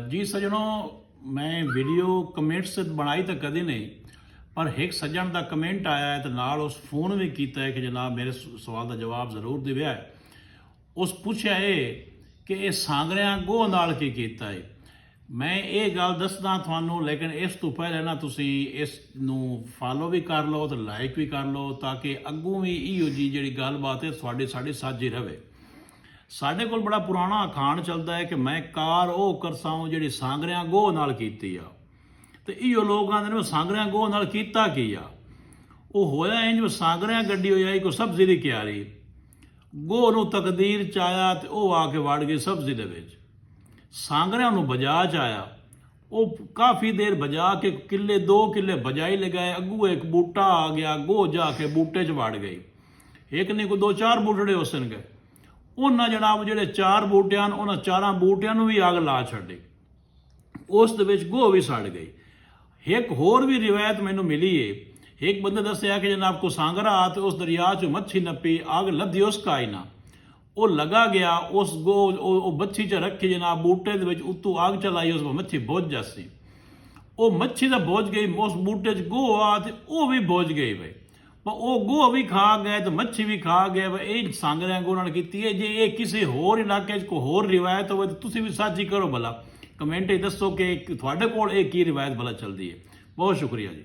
जी सजनों, मैं video comments बनाई तो कदी नहीं, पर एक सज्जन का कमेंट आया है तो नाल उस फोन भी किया है कि जनाब मेरे सवाल का जवाब जरूर दिव्या है। उस पूछा है कि ये सांगरिया गोह नाल की कीता है। मैं ये गल दसदा थानू, लेकिन इस तो पहले ना तुसी इस नू फॉलो भी कर लो तो लाइक भी कर लो, ताकि अगों भी इहो जी जी गलबात है साड़ी साझी रहे। साढ़े कोल बड़ा पुराना अखाण चलता है कि मैं कार वो करसा हूँ जी सांगरिया गोह नाल कीती आ। तो इहो लोग आंदे ने सांगरिया गोह नाल कीता की आ। वो होया इंज सांगरिया गड्डी हो जाए कोई सब्जी की क्यारी, गोह नूं तकदीर च आया तो वह आके वड़ गई सब्जी दे विच। सांगरिया नूं बजा च आया, वो काफ़ी देर बजा के किले 2 किले बजाई लगाए, अगू एक बूटा आ गया, गोह जाके बूटे च वड़ गई। एक नहीं कोई 2-4 बूटड़े उसन गए। उन्हें जनाब जो 4 बूटियां उन्होंने 4 बूटियां भी अग ला छड्डी, उस दे विच गोह भी सड़ गई। एक होर भी रिवायत मैनू मिली है, एक बंदे दसिया कि जनाब को सांगरा आ तो उस दरिया चो मच्छी नपी, अग लधी उसका आई ना, वो लगा गया उस गोह मच्छी च रखी जनाब बूटे दे विच, उत्तों अग चलाई, उस मच्छी बुझ जासी। वो मच्छी तो बुझ गई, उस बूटे च गोह आ तो वह भी बुझ गई भाई, पर वो गोह भी खा गए तो मच्छी भी खा गए। भाई ये सांगरिया गोह नाल कीती है। जे ये किसी होर इलाके कोई होर रिवायत हो तो तुसीं भी साझी करो भला, कमेंट दसो कि तुहाडे कोल ये की रिवायत भला चलती है। बहुत शुक्रिया जी।